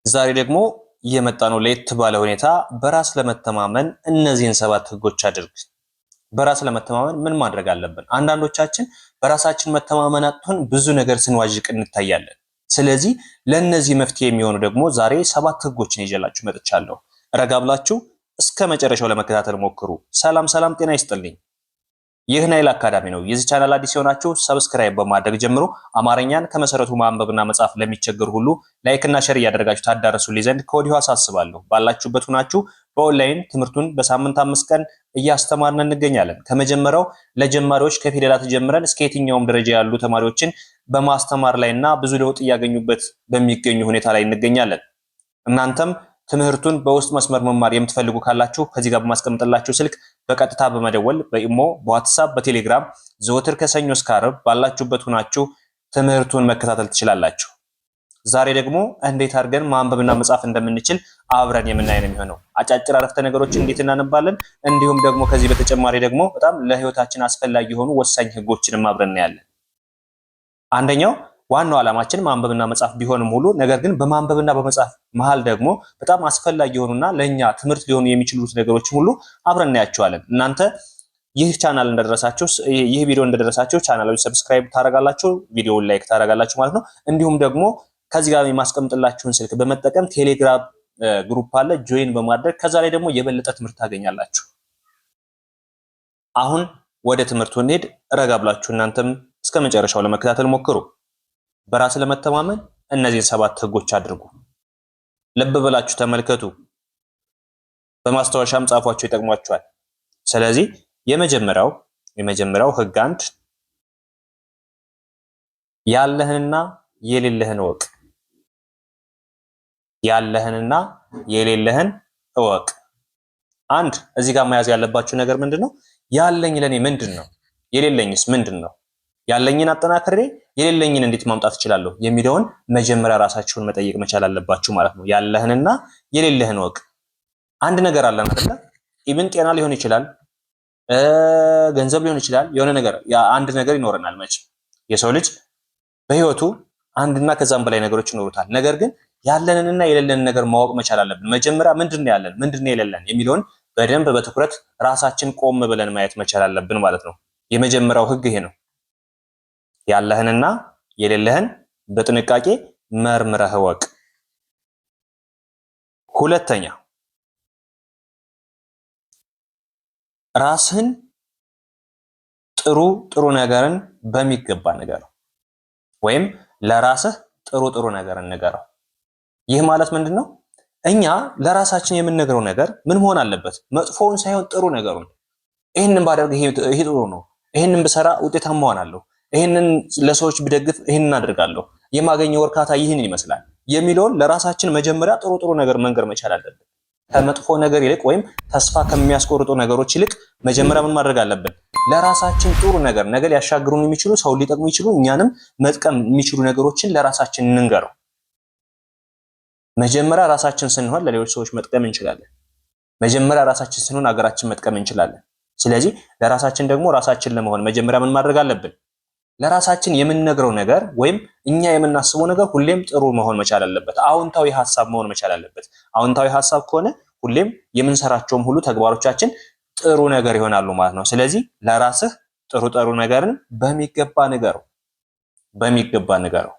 ዛሬ ደግሞ እየመጣ ነው ለየት ባለ ሁኔታ በራስ ለመተማመን እነዚህን 7 ህጎች አድርግ። በራስ ለመተማመን ምን ማድረግ አለብን? አንዳንዶቻችን በራሳችን መተማመን አጥቶን ብዙ ነገር ስንዋዥቅ እንታያለን። ስለዚህ ለነዚህ መፍትሄ የሚሆኑ ደግሞ ዛሬ 7 ህጎችን ይዤላችሁ መጥቻለሁ። ረጋ ብላችሁ እስከ መጨረሻው ለመከታተል ሞክሩ። ሰላም ጤና ይስጥልኝ። ይህ ናይል አካዳሚ ነው። የዚህ ቻናል አዲስ የሆናችሁ ሰብስክራይብ በማድረግ ጀምሮ አማርኛን ከመሰረቱ ማንበብና መጻፍ ለሚቸገሩ ሁሉ ላይክ እና ሼር እያደረጋችሁ ታዳርሱልኝ ዘንድ ከወዲሁ አሳስባለሁ። ባላችሁበት ሆናችሁ በኦንላይን ትምህርቱን በሳምንት 5 ቀን እያስተማርን እንገኛለን። ከመጀመሪያው ለጀማሪዎች ከፊደላት ጀምረን እስከ የትኛውም ደረጃ ያሉ ተማሪዎችን በማስተማር ላይና ብዙ ለውጥ እያገኙበት በሚገኙ ሁኔታ ላይ እንገኛለን። እናንተም ትምህርቱን በውስጥ መስመር መማር የምትፈልጉ ካላችሁ ከዚህ ጋር በማስቀምጥላችሁ ስልክ በቀጥታ በመደወል በኢሞ፣ በዋትስአፕ፣ በቴሌግራም ዘወትር ከሰኞ እስከ ዓርብ ባላችሁበት ሆናችሁ ትምህርቱን መከታተል ትችላላችሁ። ዛሬ ደግሞ እንዴት አድርገን ማንበብና መጻፍ እንደምንችል አብረን የምናይ ነው የሚሆነው። አጫጭር አረፍተ ነገሮችን እንዴት እናነባለን፣ እንዲሁም ደግሞ ከዚህ በተጨማሪ ደግሞ በጣም ለህይወታችን አስፈላጊ የሆኑ ወሳኝ ህጎችንም አብረን እናያለን። አንደኛው ዋናው ዓላማችን ማንበብና መጻፍ ቢሆንም ሁሉ ነገር ግን በማንበብና በመጻፍ መሃል ደግሞ በጣም አስፈላጊ የሆኑና ለኛ ትምህርት ሊሆኑ የሚችሉት ነገሮች ሁሉ አብረን እናያቸዋለን። እናንተ ይህ ቻናል እንደደረሳችሁ ይህ ቪዲዮ እንደደረሳችሁ ቻናሉን ሰብስክራይብ ታደርጋላችሁ፣ ቪዲዮውን ላይክ ታደርጋላችሁ ማለት ነው። እንዲሁም ደግሞ ከዚህ ጋር የማስቀምጥላችሁን ስልክ በመጠቀም ቴሌግራም ግሩፕ አለ፣ ጆይን በማድረግ ከዛ ላይ ደግሞ የበለጠ ትምህርት ታገኛላችሁ። አሁን ወደ ትምህርቱ እንሄድ። ረጋ ብላችሁ እናንተም እስከ መጨረሻው ለመከታተል ሞክሩ። በራስ ለመተማመን እነዚህን 7 ህጎች አድርጉ። ልብ ብላችሁ ተመልከቱ። በማስታወሻም ጻፏቸው፣ ይጠቅሟችኋል። ስለዚህ የመጀመሪያው ህግ 1 ያለህንና የሌለህን እወቅ። ያለህንና የሌለህን እወቅ። አንድ እዚህ ጋር መያዝ ያለባችሁ ነገር ምንድነው? ያለኝ ለኔ ምንድነው? የሌለኝስ ምንድነው? ያለኝን አጠናክሬ የሌለኝን እንዴት ማምጣት እችላለሁ የሚለውን መጀመሪያ ራሳችሁን መጠየቅ መቻል አለባችሁ ማለት ነው። ያለህንና የሌለህን ወቅ። አንድ ነገር አለን አይደል? ኢቭን ጤና ሊሆን ይችላል፣ ገንዘብ ሊሆን ይችላል፣ የሆነ ነገር አንድ ነገር ይኖረናል። መቼም የሰው ልጅ በህይወቱ አንድና ከዛም በላይ ነገሮች ይኖሩታል። ነገር ግን ያለንንና የሌለንን ነገር ማወቅ መቻል አለብን። መጀመሪያ ምንድነው ያለን፣ ምንድነው የሌለን የሚለውን በደንብ በትኩረት ራሳችን ቆም ብለን ማየት መቻል አለብን ማለት ነው። የመጀመሪያው ህግ ይሄ ነው። ያለህንና የሌለህን በጥንቃቄ መርምረህ እወቅ። ሁለተኛ ራስህን ጥሩ ነገርን በሚገባ ንገረው፣ ወይም ለራስህ ጥሩ ነገርን ንገረው። ይህ ማለት ምንድነው? እኛ ለራሳችን የምንነግረው ነገር ምን መሆን አለበት? መጥፎውን ሳይሆን ጥሩ ነገሩን። ይሄንን ባደርግ ይሄ ጥሩ ነው፣ ይሄንን ብሰራ ውጤታማ እሆናለሁ፣ ይሄንን ለሰዎች ብደግፍ ይሄንን አድርጋለሁ፣ የማገኘው እርካታ ይህንን ይመስላል የሚለውን ለራሳችን መጀመሪያ ጥሩ ነገር መንገር መቻል አለብን። ከመጥፎ ነገር ይልቅ ወይም ተስፋ ከሚያስቆርጡ ነገሮች ይልቅ መጀመሪያ ምን ማድረግ አለብን? ለራሳችን ጥሩ ነገር ሊያሻግሩን የሚችሉ ሰው ሊጠቅሙ ይችሉ እኛንም መጥቀም የሚችሉ ነገሮችን ለራሳችን እንንገረው። መጀመሪያ ራሳችን ስንሆን ለሌሎች ሰዎች መጥቀም እንችላለን። መጀመሪያ ራሳችን ስንሆን ሀገራችን መጥቀም እንችላለን። ስለዚህ ለራሳችን ደግሞ ራሳችን ለመሆን መጀመሪያ ምን ማድረግ አለብን? ለራሳችን የምንነግረው ነገር ወይም እኛ የምናስበው ነገር ሁሌም ጥሩ መሆን መቻል አለበት። አዎንታዊ ሐሳብ መሆን መቻል አለበት። አዎንታዊ ሐሳብ ከሆነ ሁሌም የምንሰራቸውም ሁሉ ተግባሮቻችን ጥሩ ነገር ይሆናሉ ማለት ነው። ስለዚህ ለራስህ ጥሩ ነገርን በሚገባ ንገረው።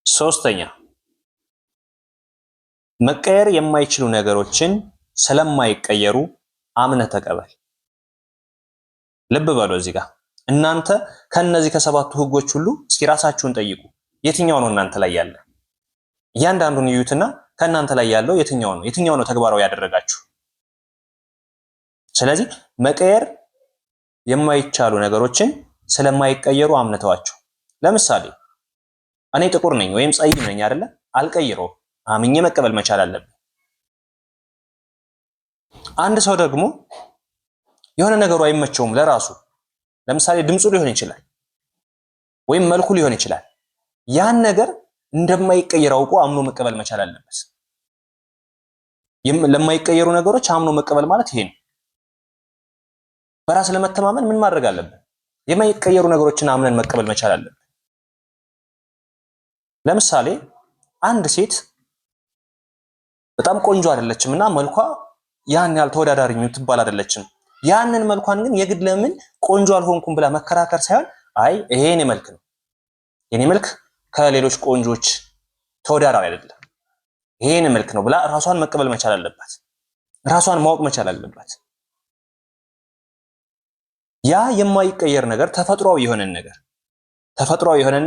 ሶስተኛ መቀየር የማይችሉ ነገሮችን ስለማይቀየሩ አምነህ ተቀበል። ልብ በሉ እዚህ ጋር እናንተ ከነዚህ ከ7ቱ ህጎች ሁሉ እስኪ ራሳችሁን ጠይቁ። የትኛው ነው እናንተ ላይ ያለ? እያንዳንዱን እዩትና ከእናንተ ላይ ያለው የትኛው ነው ተግባራዊ ያደረጋችሁ? ስለዚህ መቀየር የማይቻሉ ነገሮችን ስለማይቀየሩ አምነተዋቸው። ለምሳሌ እኔ ጥቁር ነኝ ወይም ጸይም ነኝ አይደለ? አልቀይረውም፣ አምኜ መቀበል መቻል አለብን። አንድ ሰው ደግሞ የሆነ ነገሩ አይመቸውም ለራሱ። ለምሳሌ ድምፁ ሊሆን ይችላል ወይም መልኩ ሊሆን ይችላል። ያን ነገር እንደማይቀየር አውቆ አምኖ መቀበል መቻል አለበት። ለማይቀየሩ ነገሮች አምኖ መቀበል ማለት ይሄ ነው። በራስ ለመተማመን ምን ማድረግ አለብን? የማይቀየሩ ነገሮችን አምነን መቀበል መቻል አለብን። ለምሳሌ አንድ ሴት በጣም ቆንጆ አይደለችም እና መልኳ ያን ያህል ተወዳዳሪ የምትባል አይደለችም። ያንን መልኳን ግን የግድ ለምን ቆንጆ አልሆንኩም ብላ መከራከር ሳይሆን አይ ይሄ የኔ መልክ ነው፣ የኔ መልክ ከሌሎች ቆንጆች ተወዳዳሪ አይደለም፣ ይሄ የኔ መልክ ነው ብላ ራሷን መቀበል መቻል አለባት። ራሷን ማወቅ መቻል አለባት። ያ የማይቀየር ነገር ተፈጥሯዊ የሆነ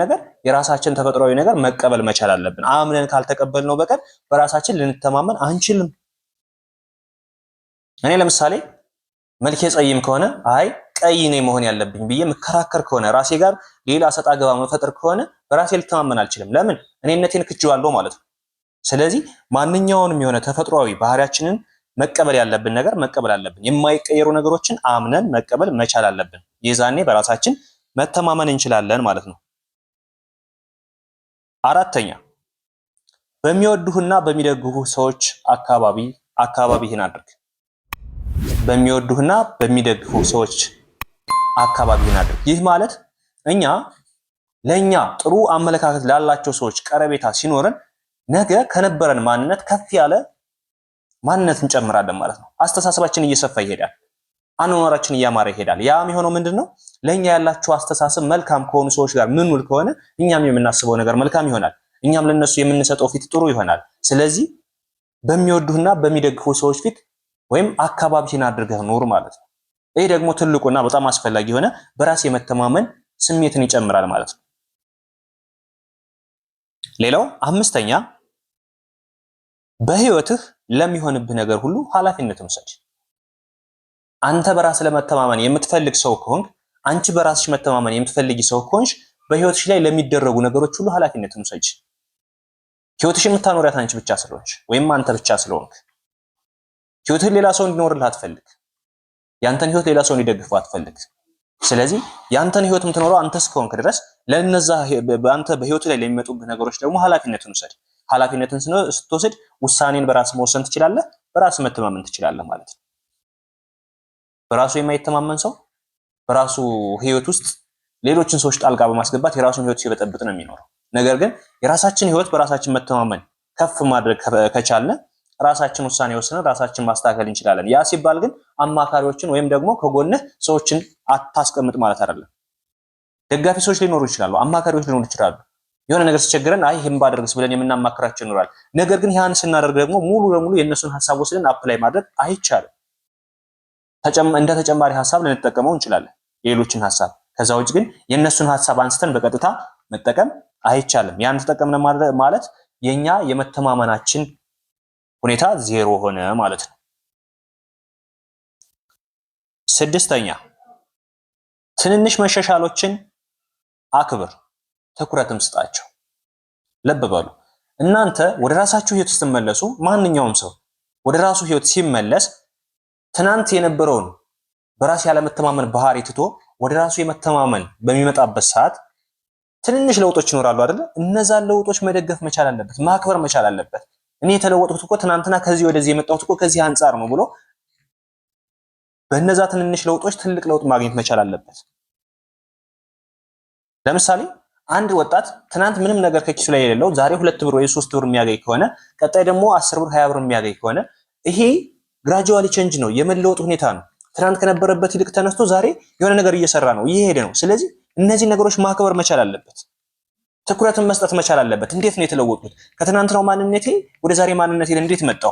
ነገር የራሳችን ተፈጥሯዊ ነገር መቀበል መቻል አለብን። አምነን ካልተቀበልነው በቀር በራሳችን ልንተማመን አንችልም። እኔ ለምሳሌ መልኬ ጸይም ከሆነ አይ ቀይ ነኝ መሆን ያለብኝ ብዬ መከራከር ከሆነ ራሴ ጋር ሌላ ሰጣ ገባ መፈጠር ከሆነ በራሴ ልተማመን አልችልም። ለምን? እኔነቴን ክጄዋለሁ ማለት ነው። ስለዚህ ማንኛውንም የሆነ ተፈጥሯዊ ባህሪያችንን መቀበል ያለብን ነገር መቀበል አለብን። የማይቀየሩ ነገሮችን አምነን መቀበል መቻል አለብን። የዛኔ በራሳችን መተማመን እንችላለን ማለት ነው። አራተኛ በሚወዱህና በሚደግፉ ሰዎች አካባቢህን አድርግ። በሚወዱህና በሚደግፉ ሰዎች አካባቢህን አድርግ። ይህ ማለት ለኛ ጥሩ አመለካከት ላላቸው ሰዎች ቀረቤታ ሲኖረን ነገ ከነበረን ማንነት ከፍ ያለ ማንነት እንጨምራለን ማለት ነው። አስተሳሰባችን እየሰፋ ይሄዳል። አኗኗራችን እያማረ ይሄዳል። ያ የሚሆነው ምንድነው? ለኛ ያላቸው አስተሳሰብ መልካም ከሆኑ ሰዎች ጋር ምንውል ከሆነ እኛም የምናስበው ነገር መልካም ይሆናል። እኛም ለነሱ የምንሰጠው ፊት ጥሩ ይሆናል። ስለዚህ በሚወዱህና በሚደግፉ ሰዎች ፊት ወይም አካባቢህን አድርገህ ኑር ማለት ነው። ይሄ ደግሞ ትልቁና በጣም አስፈላጊ የሆነ በራስ የመተማመን ስሜትን ይጨምራል ማለት ነው። ሌላው አምስተኛ በህይወትህ ለሚሆንብህ ነገር ሁሉ ኃላፊነትን ውሰድ። አንተ በራስ ለመተማመን የምትፈልግ ሰው ከሆንክ፣ አንቺ በራስሽ መተማመን የምትፈልጊ ሰው ከሆንሽ በህይወትሽ ላይ ለሚደረጉ ነገሮች ሁሉ ኃላፊነትን ውሰድ። ህይወትሽ የምታኖሪያት አንቺ ብቻ ስለሆንሽ ወይም አንተ ብቻ ስለሆንክ ህይወትህ ሌላ ሰው እንዲኖርልህ አትፈልግ። ያንተን ህይወት ሌላ ሰው እንዲደግፈው አትፈልግ። ስለዚህ ያንተን ህይወት የምትኖረው አንተ እስከሆንክ ድረስ ለነዛ በአንተ በህይወት ላይ ለሚመጡብህ ነገሮች ደግሞ ኃላፊነትን ውሰድ። ኃላፊነትን ስትወስድ ውሳኔን በራስ መወሰን ትችላለህ፣ በራስ መተማመን ትችላለህ ማለት ነው። በራሱ የማይተማመን ሰው በራሱ ህይወት ውስጥ ሌሎችን ሰዎች ጣልቃ በማስገባት የራሱን ህይወት ሲበጠብጥ ነው የሚኖረው። ነገር ግን የራሳችን ህይወት በራሳችን መተማመን ከፍ ማድረግ ከቻልን ራሳችን ውሳኔ ወስነን ራሳችን ማስተካከል እንችላለን። ያ ሲባል ግን አማካሪዎችን ወይም ደግሞ ከጎንህ ሰዎችን አታስቀምጥ ማለት አይደለም። ደጋፊ ሰዎች ሊኖሩ ይችላሉ፣ አማካሪዎች ሊኖሩ ይችላሉ። የሆነ ነገር ሲቸግረን አይ ይሄን ባደርግስ ብለን የምናማክራቸው ይኖራል። ነገር ግን ያን ስናደርግ ደግሞ ሙሉ ለሙሉ የእነሱን ሐሳብ ወስደን አፕላይ ማድረግ አይቻልም። እንደ ተጨማሪ ሐሳብ ልንጠቀመው እንችላለን የሌሎችን ሐሳብ። ከዛ ውጭ ግን የእነሱን ሐሳብ አንስተን በቀጥታ መጠቀም አይቻልም። ያን ተጠቀምን ማለት የኛ የመተማመናችን ሁኔታ ዜሮ ሆነ ማለት ነው። ስድስተኛ ትንንሽ መሻሻሎችን አክብር፣ ትኩረትም ስጣቸው። ልብ በሉ እናንተ ወደ ራሳችሁ ህይወት ስትመለሱ፣ ማንኛውም ሰው ወደ ራሱ ህይወት ሲመለስ ትናንት የነበረውን በራስ ያለመተማመን ባህሪ ትቶ ወደ ራሱ የመተማመን በሚመጣበት ሰዓት ትንንሽ ለውጦች ይኖራሉ አይደል? እነዛን ለውጦች መደገፍ መቻል አለበት፣ ማክበር መቻል አለበት። እኔ የተለወጥኩት እኮ ትናንትና ከዚህ ወደዚህ የመጣሁት እኮ ከዚህ አንጻር ነው ብሎ በእነዛ ትንንሽ ለውጦች ትልቅ ለውጥ ማግኘት መቻል አለበት። ለምሳሌ አንድ ወጣት ትናንት ምንም ነገር ከኪሱ ላይ የሌለው ዛሬ 2 ብር ወይ 3 ብር የሚያገኝ ከሆነ ቀጣይ ደግሞ 10 ብር 20 ብር የሚያገኝ ከሆነ ይሄ ግራጁዋሊ ቼንጅ ነው፣ የመለወጥ ሁኔታ ነው። ትናንት ከነበረበት ይልቅ ተነስቶ ዛሬ የሆነ ነገር እየሰራ ነው፣ እየሄደ ነው። ስለዚህ እነዚህ ነገሮች ማክበር መቻል አለበት፣ ትኩረትን መስጠት መቻል አለበት። እንዴት ነው የተለወጡት? ከትናንትናው ማንነቴ ወደ ዛሬ ማንነቴ እንዴት መጣሁ?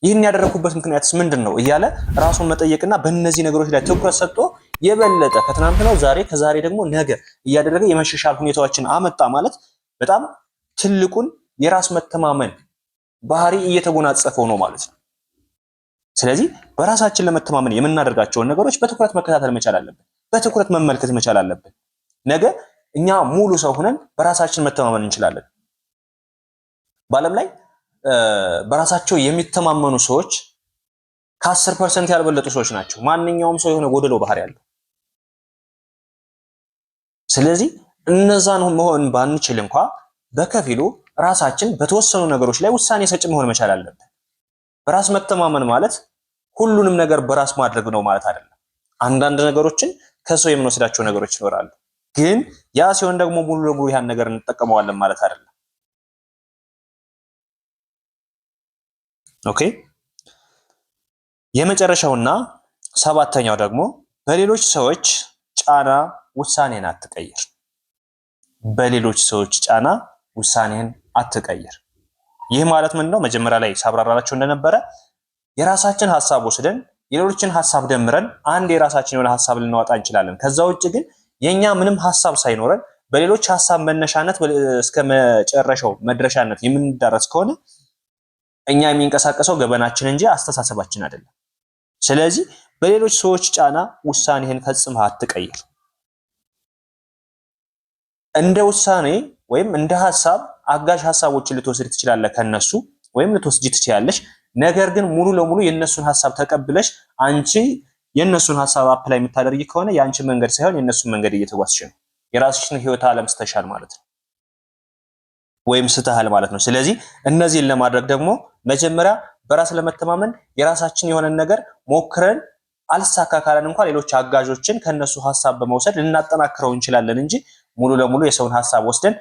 ይህን ያደረኩበት ምክንያትስ ምንድን ነው? እያለ ራሱን መጠየቅና በእነዚህ ነገሮች ላይ ትኩረት ሰጥቶ የበለጠ ከትናንትናው ዛሬ ከዛሬ ደግሞ ነገ እያደረገ የመሻሻል ሁኔታዎችን አመጣ ማለት በጣም ትልቁን የራስ መተማመን ባህሪ እየተጎናጸፈው ነው ማለት ነው። ስለዚህ በራሳችን ለመተማመን የምናደርጋቸውን ነገሮች በትኩረት መከታተል መቻል አለብን፣ በትኩረት መመልከት መቻል አለብን። ነገ እኛ ሙሉ ሰው ሆነን በራሳችን መተማመን እንችላለን። በዓለም ላይ በራሳቸው የሚተማመኑ ሰዎች ከ10% ያልበለጡ ሰዎች ናቸው። ማንኛውም ሰው የሆነ ጎደሎ ባህሪ ያለው። ስለዚህ እነዛን መሆን ባንችል እንኳ በከፊሉ ራሳችን በተወሰኑ ነገሮች ላይ ውሳኔ ሰጪ መሆን መቻል አለብን። በራስ መተማመን ማለት ሁሉንም ነገር በራስ ማድረግ ነው ማለት አይደለም። አንዳንድ ነገሮችን ከሰው የምንወስዳቸው ነገሮች ይኖራሉ። ግን ያ ሲሆን ደግሞ ሙሉ ለሙሉ ያን ነገር እንጠቀመዋለን ማለት አይደለም። ኦኬ። የመጨረሻውና ሰባተኛው ደግሞ በሌሎች ሰዎች ጫና ውሳኔን አትቀይር። በሌሎች ሰዎች ጫና ውሳኔን አትቀይር። ይህ ማለት ምንድነው? መጀመሪያ ላይ ሳብራራላችሁ እንደነበረ የራሳችን ሐሳብ ወስደን የሌሎችን ሐሳብ ደምረን አንድ የራሳችን የሆነ ሐሳብ ልናወጣ እንችላለን። ከዛ ውጭ ግን የኛ ምንም ሐሳብ ሳይኖረን በሌሎች ሐሳብ መነሻነት እስከ መጨረሻው መድረሻነት የምንዳረስ ከሆነ እኛ የሚንቀሳቀሰው ገበናችን እንጂ አስተሳሰባችን አይደለም። ስለዚህ በሌሎች ሰዎች ጫና ውሳኔህን ፈጽመህ አትቀይር። እንደ ውሳኔ ወይም እንደ ሐሳብ አጋዥ ሐሳቦችን ልትወስድ ትችላለህ ከነሱ ወይም ልትወስጂ ትችላለሽ። ነገር ግን ሙሉ ለሙሉ የነሱን ሐሳብ ተቀብለሽ አንቺ የነሱን ሐሳብ አፕላይ የምታደርጊ ከሆነ የአንቺ መንገድ ሳይሆን የነሱን መንገድ እየተጓዝሽ ነው። የራስሽን ህይወት ዓለም ስተሻል ማለት ነው፣ ወይም ስተሃል ማለት ነው። ስለዚህ እነዚህን ለማድረግ ደግሞ መጀመሪያ በራስ ለመተማመን የራሳችን የሆነን ነገር ሞክረን አልሳካ ካለን እንኳን ሌሎች አጋዦችን ከነሱ ሐሳብ በመውሰድ ልናጠናክረው እንችላለን እንጂ ሙሉ ለሙሉ የሰውን ሐሳብ ወስደን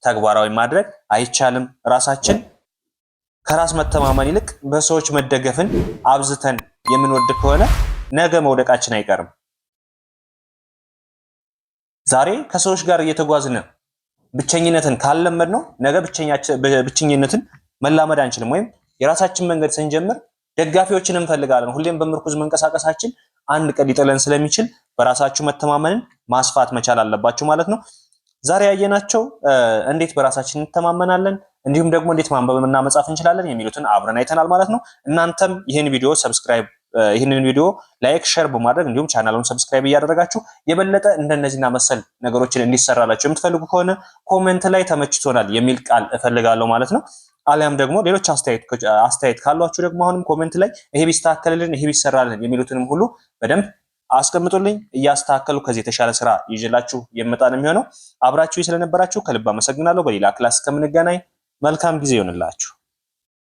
ተግባራዊ ማድረግ አይቻልም። ራሳችን ከራስ መተማመን ይልቅ በሰዎች መደገፍን አብዝተን የምንወድ ከሆነ ነገ መውደቃችን አይቀርም። ዛሬ ከሰዎች ጋር እየተጓዝን ብቸኝነትን ካለመድ ነው ነገ ብቸኝነትን መላመድ አንችልም። ወይም የራሳችን መንገድ ስንጀምር ደጋፊዎችን እንፈልጋለን። ሁሌም በምርኩዝ መንቀሳቀሳችን አንድ ቀን ሊጥለን ስለሚችል በራሳችሁ መተማመንን ማስፋት መቻል አለባችሁ ማለት ነው። ዛሬ ያየናቸው እንዴት በራሳችን እንተማመናለን እንዲሁም ደግሞ እንዴት ማንበብና መጻፍ እንችላለን የሚሉትን አብረን አይተናል ማለት ነው። እናንተም ይህንን ቪዲዮ ላይክ፣ ሼር በማድረግ እንዲሁም ቻናሉን ሰብስክራይብ እያደረጋችሁ የበለጠ እንደነዚህና መሰል ነገሮችን እንዲሰራላችሁ የምትፈልጉ ከሆነ ኮሜንት ላይ ተመችቶናል የሚል ቃል እፈልጋለሁ ማለት ነው። አሊያም ደግሞ ሌሎች አስተያየት ካሏችሁ ደግሞ አሁንም ኮሜንት ላይ ይሄ ቢስተካከልልን ይሄ ቢሰራልን የሚሉትንም ሁሉ በደንብ አስቀምጡልኝ። እያስተካከሉ ከዚህ የተሻለ ስራ ይዤላችሁ የመጣ ነው የሚሆነው። አብራችሁ ስለነበራችሁ ከልብ አመሰግናለሁ። በሌላ ክላስ እስከምንገናኝ መልካም ጊዜ ይሆንላችሁ።